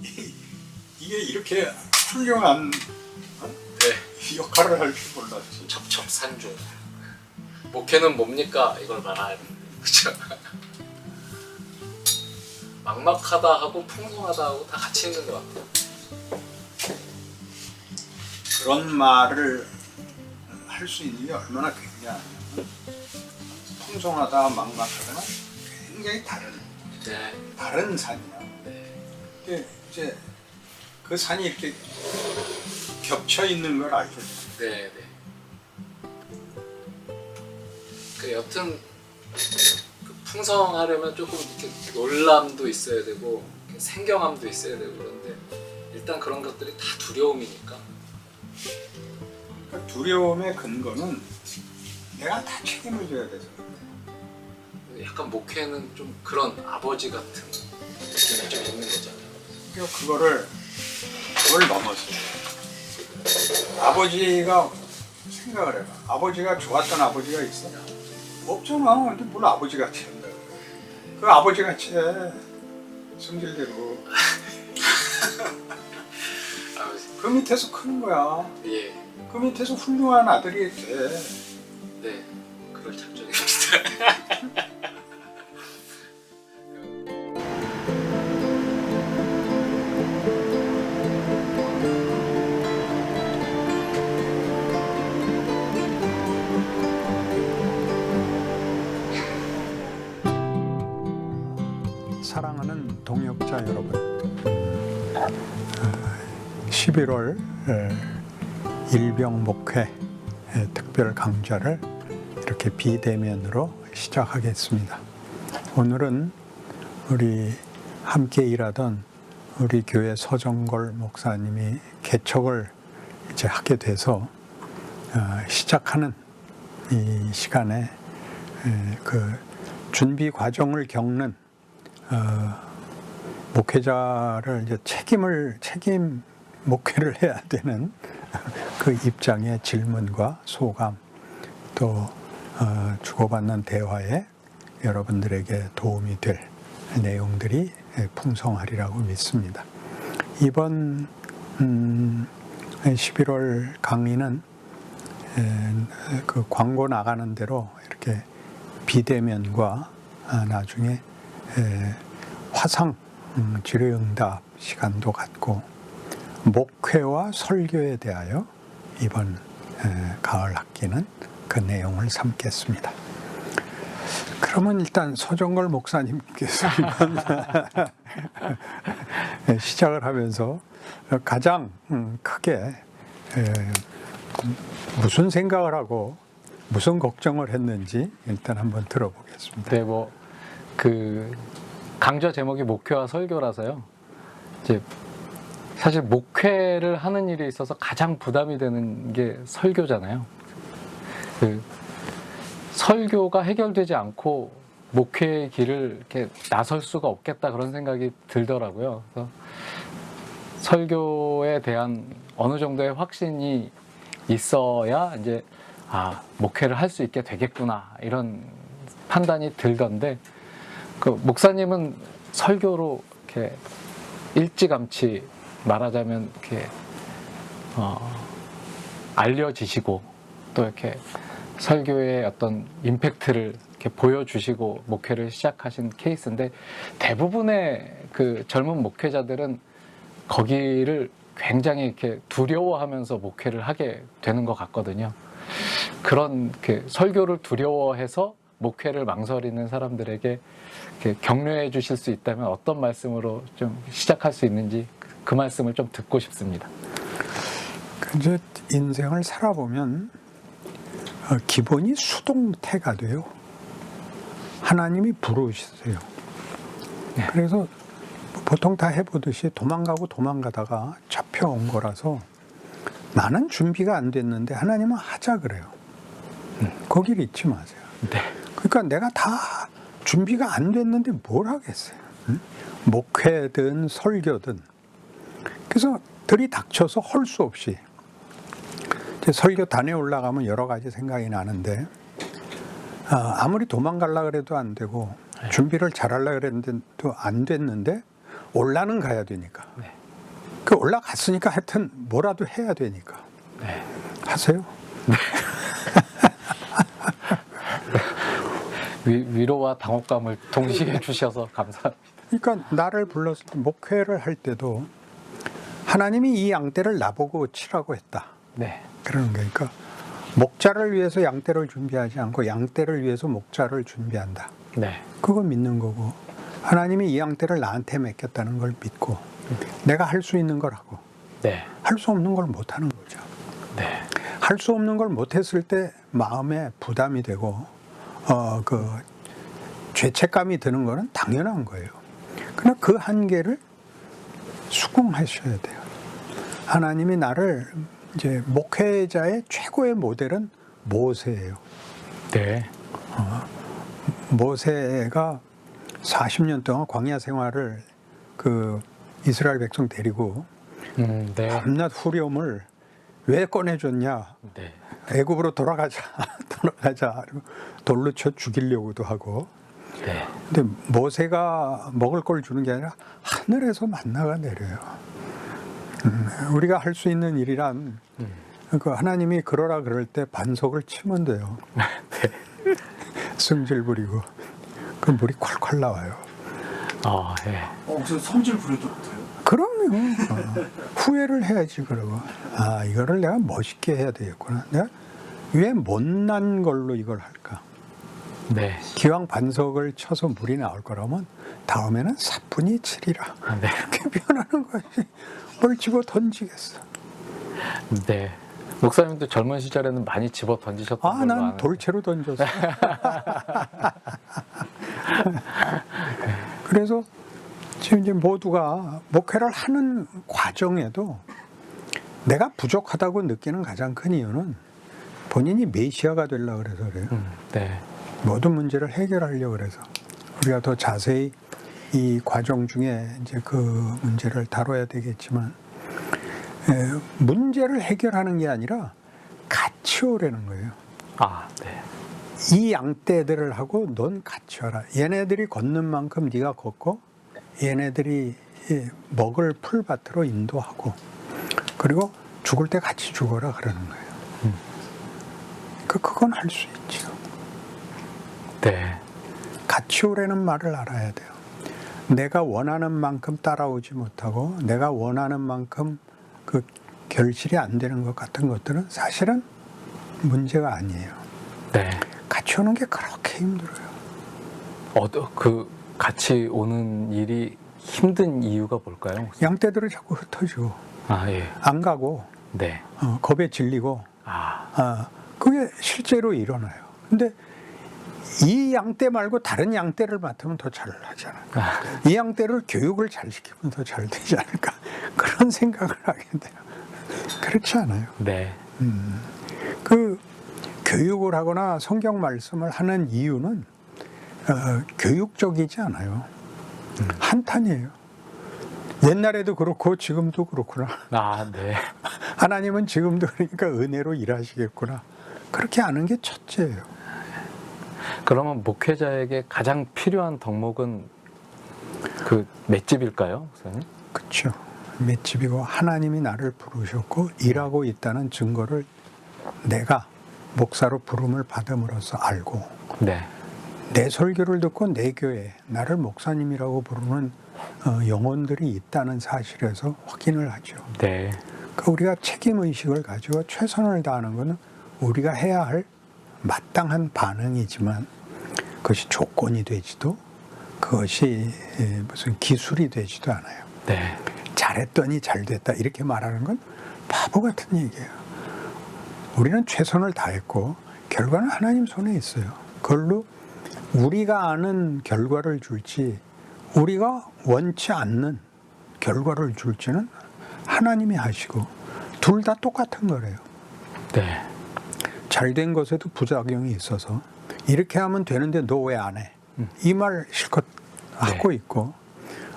이게 이렇게 훌륭한 네. 역할을 할 줄 몰랐지. 첩첩산중. 목회는 뭡니까? 이걸 말아야 돼. 그쵸? 막막하다 하고 풍성하다 하고 다 같이 있는 것 같아요. 그런 말을 할 수 있는 게 얼마나 굉장하냐면 풍성하다 막막하다는 굉장히 네. 다른 산이야. 네. 근데 이제 그 산이 이렇게 겹쳐 있는 걸 알게 돼. 네. 네. 그 여튼 그 풍성하려면 조금 이렇게 놀람도 있어야 되고 생경함도 있어야 되고 그런데 일단 그런 것들이 다 두려움이니까. 그 두려움의 근거는 내가 다 책임을 져야 돼서. 약간 목회는 좀 그런 아버지 같은 느낌이 좀 있는 거잖아요. 그러니까 그걸 넘어서 아버지가 생각을 해봐. 아버지가 좋았던 아버지가 있어? 없잖아. 근데 뭘 아버지 같이 한다 그래. 그 아버지 같이 해. 성질대로. 그 밑에서 크는 거야. 예. 그 밑에서 훌륭한 아들이 돼. 네. 그럴 작정입니다. 사랑하는 동역자 여러분, 11월 일병 목회 특별 강좌를 이렇게 비대면으로 시작하겠습니다. 오늘은 우리 함께 일하던 우리 교회 서정걸 목사님이 개척을 이제 하게 돼서 시작하는 이 시간에 그 준비 과정을 겪는 목회자를 이제 책임 목회를 해야 되는 그 입장의 질문과 소감 또 주고받는 대화에 여러분들에게 도움이 될 내용들이 풍성하리라고 믿습니다. 이번 11월 강의는 그 광고 나가는 대로 이렇게 비대면과 나중에 화상 질의응답 시간도 갖고 목회와 설교에 대하여 이번 가을 학기는 그 내용을 삼겠습니다. 그러면 일단 서정걸 목사님께서 시작을 하면서 가장 크게 무슨 생각을 하고 무슨 걱정을 했는지 일단 한번 들어보겠습니다. 네, 그 강좌 제목이 목회와 설교라서요. 이제 사실 목회를 하는 일에 있어서 가장 부담이 되는 게 설교잖아요. 그 설교가 해결되지 않고 목회의 길을 이렇게 나설 수가 없겠다 그런 생각이 들더라고요. 그래서 설교에 대한 어느 정도의 확신이 있어야 이제 목회를 할 수 있게 되겠구나 이런 판단이 들던데 그 목사님은 설교로 이렇게 일찌감치 말하자면 이렇게 알려지시고 또 이렇게 설교의 어떤 임팩트를 이렇게 보여주시고 목회를 시작하신 케이스인데 대부분의 그 젊은 목회자들은 거기를 굉장히 이렇게 두려워하면서 목회를 하게 되는 것 같거든요. 그런 설교를 두려워해서 목회를 망설이는 사람들에게 격려해 주실 수 있다면 어떤 말씀으로 좀 시작할 수 있는지 그 말씀을 좀 듣고 싶습니다. 이제 인생을 살아보면 기본이 수동태가 돼요. 하나님이 부르시세요. 그래서 보통 다 해보듯이 도망가다가 잡혀온 거라서 나는 준비가 안 됐는데 하나님은 하자 그래요. 거기를 잊지 마세요. 네. 그러니까 내가 다 준비가 안 됐는데 뭘 하겠어요. 목회든 설교든. 그래서 들이닥쳐서 헐 수 없이 설교단에 올라가면 여러 가지 생각이 나는데 아무리 도망가려고 해도 안 되고 준비를 잘하려고 했는데 또 안 됐는데 올라는 가야 되니까. 네. 그 올라갔으니까 하여튼 뭐라도 해야 되니까. 네. 하세요. 위로와 당혹감을 동시에 주셔서 감사합니다. 그러니까 나를 불렀을 때 목회를 할 때도 하나님이 이 양떼를 나보고 치라고 했다. 네. 그러는 거니까 목자를 위해서 양떼를 준비하지 않고 양떼를 위해서 목자를 준비한다. 네. 그거 믿는 거고 하나님이 이 양떼를 나한테 맡겼다는 걸 믿고 내가 할 수 있는 걸 하고 네. 할 수 없는 걸 못 하는 거죠. 네. 할 수 없는 걸 못 했을 때 마음에 부담이 되고 그 죄책감이 드는 거는 당연한 거예요. 그러나 그 한계를 수긍하셔야 돼요. 하나님이 나를 이제 목회자의 최고의 모델은 모세예요. 네. 모세가 40년 동안 광야 생활을 그 이스라엘 백성 데리고 네. 밤낮 후렴을 왜 꺼내줬냐? 네. 애굽으로 돌아가자, 돌아가자. 돌로 쳐 죽이려고도 하고. 네. 근데 모세가 먹을 걸 주는 게 아니라 하늘에서 만나가 내려요. 우리가 할 수 있는 일이란 그 하나님이 그러라 그럴 때 반석을 치면 돼요. 네. 승질 부리고 그 물이 콸콸 나와요. 아, 예. 무슨 성질 부려도 돼요? 그럼요. 후회를 해야지 그러고 아 이거를 내가 멋있게 해야 되겠구나. 내가 왜 못난 걸로 이걸 할까? 네. 기왕 반석을 쳐서 물이 나올 거라면 다음에는 사뿐히 치리라. 네. 이렇게 변하는 것이 뭘 집어 던지겠어. 네. 목사님도 젊은 시절에는 많이 집어 던지셨던 걸로 난 아는데. 돌채로 던졌어. 그래서 지금 이제 모두가 목회를 하는 과정에도 내가 부족하다고 느끼는 가장 큰 이유는 본인이 메시아가 되려고 그래서 그래요. 네. 모든 문제를 해결하려고 그래서 우리가 더 자세히 이 과정 중에 이제 그 문제를 다뤄야 되겠지만 문제를 해결하는 게 아니라 같이 오라는 거예요. 아, 네. 이 양떼들을 하고 넌 같이 와라. 얘네들이 걷는 만큼 네가 걷고 얘네들이 먹을 풀밭으로 인도하고 그리고 죽을 때 같이 죽어라 그러는 거예요. 그건 할 수 있죠. 네. 같이 오라는 말을 알아야 돼요. 내가 원하는 만큼 따라오지 못하고 내가 원하는 만큼 그 결실이 안 되는 것 같은 것들은 사실은 문제가 아니에요. 네. 같이 오는 게 그렇게 힘들어요. 그 같이 오는 일이 힘든 이유가 뭘까요? 목사님? 양떼들을 자꾸 흩어지고 아, 예. 안 가고 네. 겁에 질리고 아, 그게 실제로 일어나요. 근데 이 양떼 말고 다른 양떼를 맡으면 더 잘 하잖아요. 이 양떼를 교육을 잘 시키면 더 잘 되지 않을까 그런 생각을 하게 돼요. 그렇지 않아요. 네. 그 교육을 하거나 성경 말씀을 하는 이유는 교육적이지 않아요. 한탄이에요. 옛날에도 그렇고 지금도 그렇구나. 아, 네. 하나님은 지금도 그러니까 은혜로 일하시겠구나. 그렇게 아는 게 첫째예요. 그러면 목회자에게 가장 필요한 덕목은 그 맷집일까요, 목사님? 그렇죠. 맷집이고 하나님이 나를 부르셨고 일하고 있다는 증거를 내가 목사로 부름을 받음으로써 알고 네. 내 설교를 듣고 내 교회 나를 목사님이라고 부르는 영혼들이 있다는 사실에서 확인을 하죠. 네. 그러니까 우리가 책임의식을 가지고 최선을 다하는 것은 우리가 해야 할 마땅한 반응이지만 그것이 조건이 되지도 그것이 무슨 기술이 되지도 않아요. 네. 잘했더니 잘 됐다 이렇게 말하는 건 바보 같은 얘기예요. 우리는 최선을 다했고 결과는 하나님 손에 있어요. 그걸로 우리가 아는 결과를 줄지 우리가 원치 않는 결과를 줄지는 하나님이 하시고 둘 다 똑같은 거래요. 네. 잘된 것에도 부작용이 있어서 이렇게 하면 되는데 너 왜 안 해? 이 말 실컷 하고 있고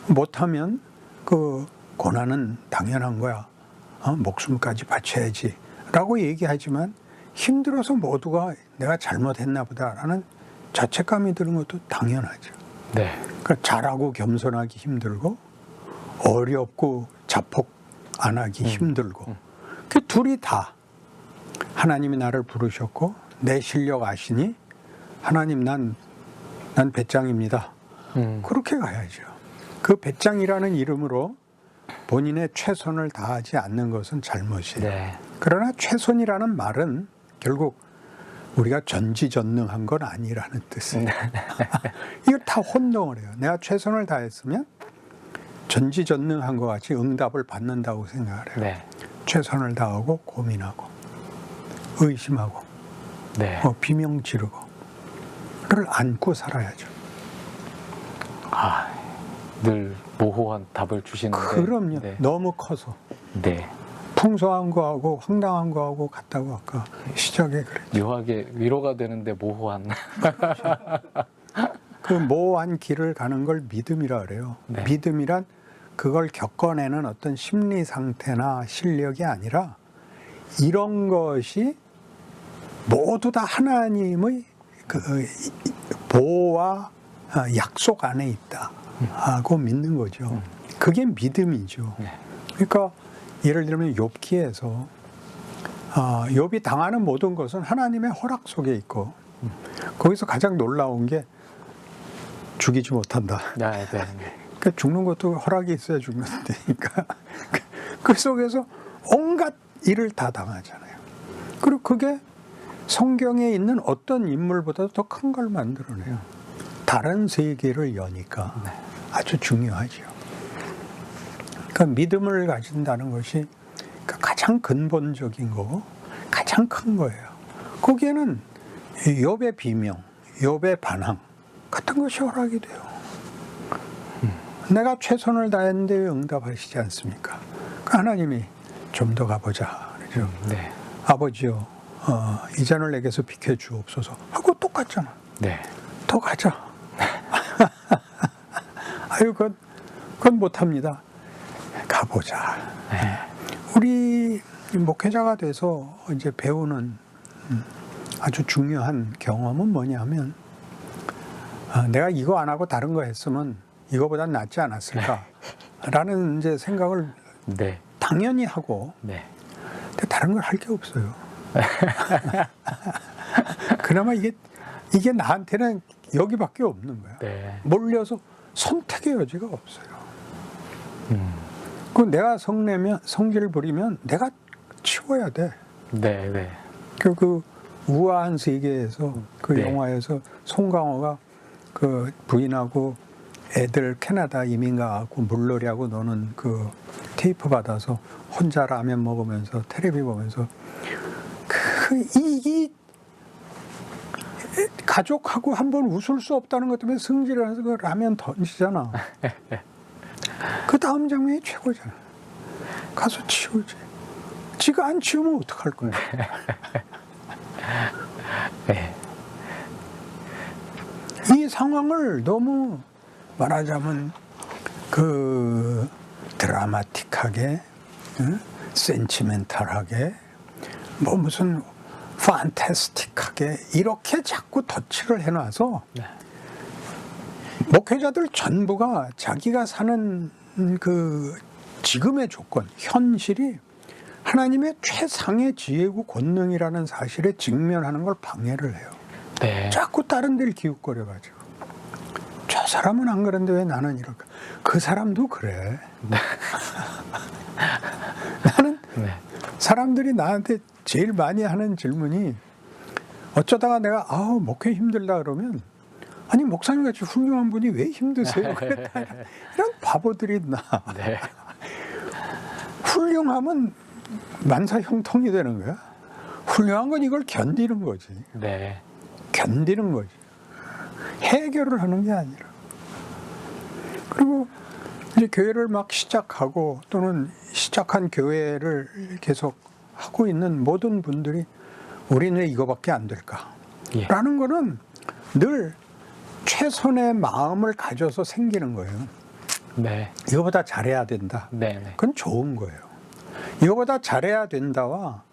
못하면 그 고난은 당연한 거야. 목숨까지 바쳐야지 라고 얘기하지만 힘들어서 모두가 내가 잘못했나 보다라는 자책감이 드는 것도 당연하죠. 네. 그러니까 잘하고 겸손하기 힘들고 어렵고 자폭 안 하기 힘들고. 그 둘이 다 하나님이 나를 부르셨고 내 실력 아시니 하나님 난 배짱입니다. 그렇게 가야죠. 그 배짱이라는 이름으로 본인의 최선을 다하지 않는 것은 잘못이에요. 네. 그러나 최선이라는 말은 결국 우리가 전지전능한 건 아니라는 뜻이에요. 이거 다 혼동을 해요. 내가 최선을 다했으면 전지전능한 것 같이 응답을 받는다고 생각을 해요. 네. 최선을 다하고 고민하고 의심하고 네. 비명 지르고 그걸 안고 살아야죠. 늘 모호한 답을 주시는데. 그럼요. 네. 너무 커서 네. 풍성한 거하고 황당한 거하고 같다고 아까 시작에 그랬죠. 묘하게 위로가 되는데 모호한. 그 모호한 길을 가는 걸 믿음이라 그래요. 네. 믿음이란 그걸 겪어내는 어떤 심리 상태나 실력이 아니라 이런 것이 모두 다 하나님의 그 보호와 약속 안에 있다 하고 믿는 거죠. 그게 믿음이죠. 네. 그러니까 예를 들면 욥기에서 욥이 당하는 모든 것은 하나님의 허락 속에 있고 거기서 가장 놀라운 게 죽이지 못한다. 네. 네. 그러니까 죽는 것도 허락이 있어야 죽는 데니까 그 속에서 온갖 일을 다 당하잖아요. 그리고 그게 성경에 있는 어떤 인물보다도 더 큰 걸 만들어내요. 다른 세계를 여니까 아주 중요하죠. 그러니까 믿음을 가진다는 것이 가장 근본적인 거고 가장 큰 거예요. 거기에는 욥의 비명, 욥의 반항 같은 것이 허락이 돼요. 내가 최선을 다했는데 왜 응답하시지 않습니까? 하나님이 좀 더 가보자. 그렇죠? 네. 아버지요, 이 잔을 내게서 비켜주옵소서 하고 똑같잖아. 네. 더 가자. 아유, 그건 못합니다. 가보자. 네. 우리 목회자가 돼서 이제 배우는 아주 중요한 경험은 뭐냐면 내가 이거 안 하고 다른 거 했으면 이거보단 낫지 않았을까라는 이제 생각을 네. 당연히 하고 네. 근데 다른 걸 할 게 없어요. 그나마 이게 나한테는 여기밖에 없는 거야. 네. 몰려서 선택의 여지가 없어요. 그 내가 성질 부리면 내가 치워야 돼. 네. 네. 그 우아한 세계에서 그 네. 영화에서 송강호가 그 부인하고 애들 캐나다 이민 가고 물놀이하고 노는 그 테이프 받아서 혼자 라면 먹으면서 텔레비 보면서 이 가족하고 한번 웃을 수 없다는 것 때문에 승질을 해서 그 라면 던지잖아. 그 다음 장면이 최고잖아. 가서 치우지. 지가 안 치우면 어떡할 거야. 네. 이 상황을 너무 말하자면 그 드라마틱하게, 센치멘탈하게, 뭐 무슨 판타스틱하게 이렇게 자꾸 덧칠을 해놔서 네. 목회자들 전부가 자기가 사는 그 지금의 조건, 현실이 하나님의 최상의 지혜고 권능이라는 사실에 직면하는 걸 방해를 해요. 네. 자꾸 다른 데를 기웃거려가지고 저 사람은 안 그런데 왜 나는 이럴까? 그 사람도 그래. 나는 네. 사람들이 나한테 제일 많이 하는 질문이 어쩌다가 내가 목회 힘들다 그러면 아니 목사님 같이 훌륭한 분이 왜 힘드세요? 그랬다. 이런 바보들이 있나. 네. 훌륭하면 만사형통이 되는 거야. 훌륭한 건 이걸 견디는 거지. 네. 견디는 거지. 해결을 하는 게 아니라. 그리고 이제 교회를 막 시작하고 또는 시작한 교회를 계속 하고 있는 모든 분들이 우리는 왜 이거밖에 안 될까? 예. 라는 거는 늘 최선의 마음을 가져서 생기는 거예요. 네. 이거보다 잘해야 된다. 네. 네. 그건 좋은 거예요. 이거보다 잘해야 된다와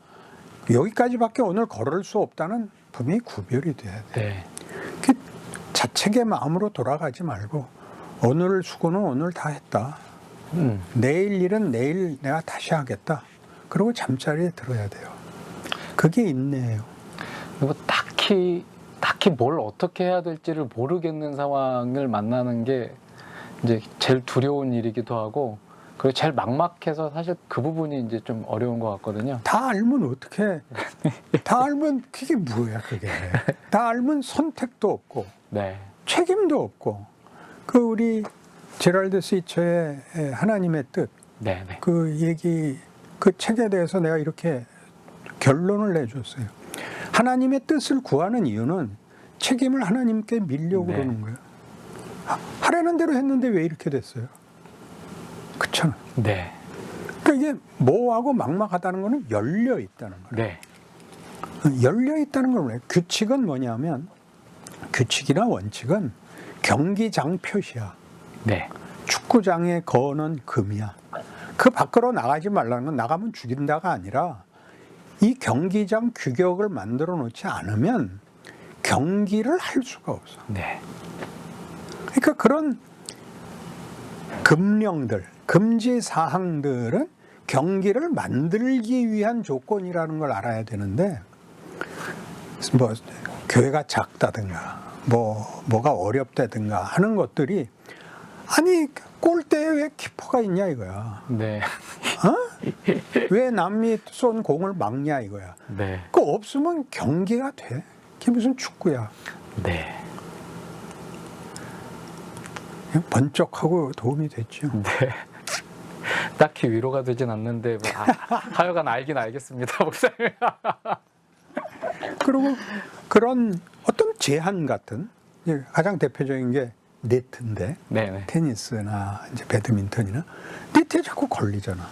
여기까지밖에 오늘 걸을 수 없다는 분명히 구별이 돼야 돼. 네. 그 자책의 마음으로 돌아가지 말고 오늘 수고는 오늘 다 했다. 내일 일은 내일 내가 다시 하겠다. 그러고 잠자리에 들어야 돼요. 그게 인내예요. 그리고 딱히 뭘 어떻게 해야 될지를 모르겠는 상황을 만나는 게 이제 제일 두려운 일이기도 하고, 그리고 제일 막막해서 사실 그 부분이 이제 좀 어려운 것 같거든요. 다 알면 어떻게? 다 알면 그게 뭐야 그게? 다 알면 선택도 없고 네, 책임도 없고. 그 우리 제랄드 스위처의 하나님의 뜻, 네, 네, 그 얘기, 그 책에 대해서 내가 이렇게 결론을 내줬어요. 하나님의 뜻을 구하는 이유는 책임을 하나님께 밀려고 네. 그러는 거예요. 하라는 대로 했는데 왜 이렇게 됐어요? 그렇잖아. 네, 그러니까 이게 뭐하고 막막하다는 거는 열려 있다는 거예요. 네, 열려 있다는 건 뭐예요? 규칙은 뭐냐면, 규칙이나 원칙은 경기장 표시야. 네, 축구장에 거는 금이야. 그 밖으로 나가지 말라는 건 나가면 죽인다가 아니라 이 경기장 규격을 만들어 놓지 않으면 경기를 할 수가 없어. 네, 그러니까 그런 금령들, 금지 사항들은 경기를 만들기 위한 조건이라는 걸 알아야 되는데, 뭐 교회가 작다든가 뭐가 어렵다든가 하는 것들이, 아니 골대에 왜 키퍼가 있냐 이거야. 네, 왜 남미 쏜 공을 막냐 이거야. 네, 그거 없으면 경기가 돼? 그게 무슨 축구야. 네, 그냥 번쩍하고 도움이 됐죠. 네. 딱히 위로가 되진 않는데 뭐, 하여간 알긴 알겠습니다, 목사님. 그리고 그런 어떤 제한 같은, 이제 가장 대표적인 게 네트인데, 네, 네, 테니스나 이제 배드민턴이나 네트에 자꾸 걸리잖아.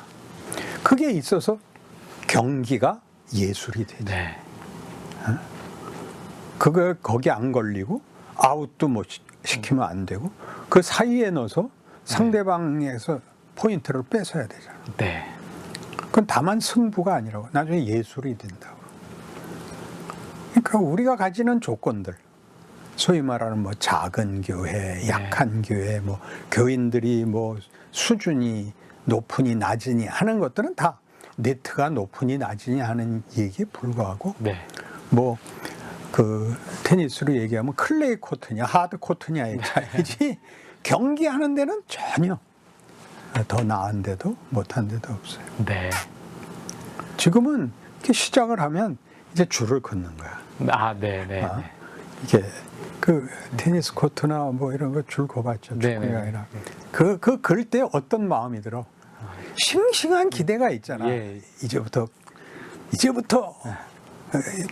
그게 있어서 경기가 예술이 되죠. 네, 그거 거기 안 걸리고 아웃도 못 시키면 안 되고, 그 사이에 넣어서 상대방에서 포인트를 뺏어야 되잖아. 네, 그건 다만 승부가 아니라고, 나중에 예술이 된다고. 그러니까 우리가 가지는 조건들, 소위 말하는 뭐 작은 교회, 약한 교회, 뭐 교인들이 뭐 수준이 높으니 낮으니 하는 것들은 다 네트가 높으니 낮으니 하는 얘기에 불과하고, 네, 뭐 그 테니스로 얘기하면 클레이 코트냐 하드 코트냐의 차이지 경기하는 데는 전혀 더 나은 데도 못한 데도 없어요. 네. 지금은 이렇게 시작을 하면 이제 줄을 긋는 거야. 아, 네, 네, 아, 네. 이게 그 테니스 코트나 뭐 이런 거 줄 긋었죠. 네, 축구가 네. 아니라 그 글 때 어떤 마음이 들어? 싱싱한 기대가 있잖아. 예. 이제부터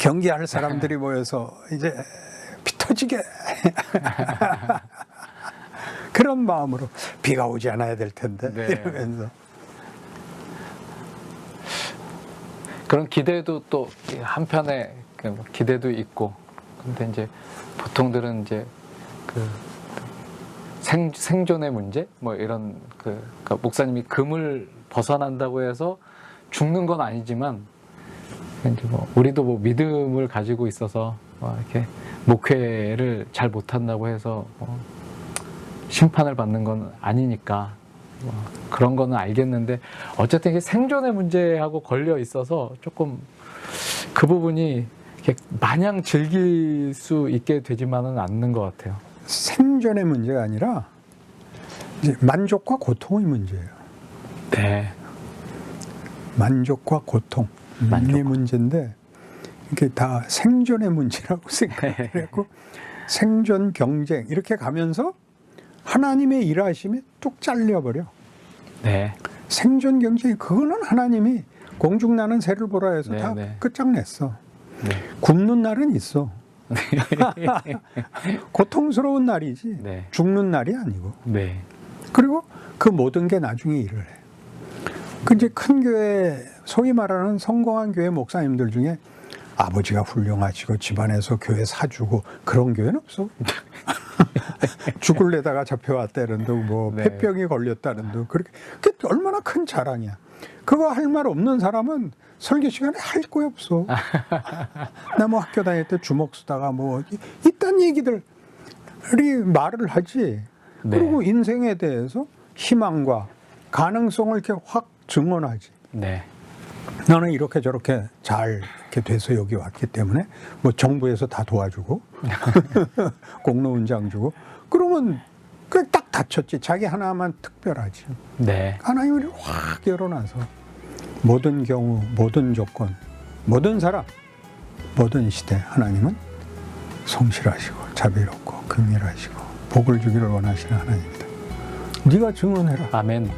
경기할 사람들이 모여서 이제 피 터지게 그런 마음으로, 비가 오지 않아야 될 텐데 네. 이러면서. 그런 기대도 또 한편에 그 기대도 있고, 근데 이제 보통들은 이제 그 생존의 문제 뭐 이런 그러니까 목사님이 금을 벗어난다고 해서 죽는 건 아니지만, 이제 뭐 우리도 뭐 믿음을 가지고 있어서 이렇게 목회를 잘 못한다고 해서 심판을 받는 건 아니니까 그런 거는 알겠는데, 어쨌든 이게 생존의 문제하고 걸려 있어서 조금 그 부분이 이렇게 마냥 즐길 수 있게 되지만은 않는 것 같아요. 생존의 문제가 아니라 이제 만족과 고통의 문제예요. 네, 만족과 고통 이 문제인데, 이게 다 생존의 문제라고 생각했고, 생존 경쟁 이렇게 가면서 하나님의 일하심이 뚝 잘려버려. 네, 생존 경쟁, 그거는 하나님이 공중나는 새를 보라 해서 네, 다 네. 끝장냈어. 네. 굶는 날은 있어. 고통스러운 날이지 네. 죽는 날이 아니고. 네, 그리고 그 모든 게 나중에 일을 해. 그 이제 큰 교회, 소위 말하는 성공한 교회 목사님들 중에 아버지가 훌륭하시고 집안에서 교회 사주고 그런 교회는 없어. 죽을래다가 잡혀왔다는 둥, 뭐 네. 폐병이 걸렸다는 둥, 그렇게 그게 얼마나 큰 자랑이야. 그거 할 말 없는 사람은 설교 시간에 할 거 없어. 나 뭐 학교 다닐 때 주먹 쓰다가 뭐 이딴 얘기들이 말을 하지. 네. 그리고 인생에 대해서 희망과 가능성을 이렇게 확 증언하지. 네. 나는 이렇게 저렇게 잘 이렇게 돼서 여기 왔기 때문에 뭐 정부에서 다 도와주고 공로훈장 주고 그러면 그 딱 닫혔지. 자기 하나만 특별하지. 네. 하나님을 확 열어놔서 모든 경우, 모든 조건, 모든 사람, 모든 시대 하나님은 성실하시고 자비롭고 긍휼하시고 복을 주기를 원하시는 하나님이다. 네가 증언해라. 아멘.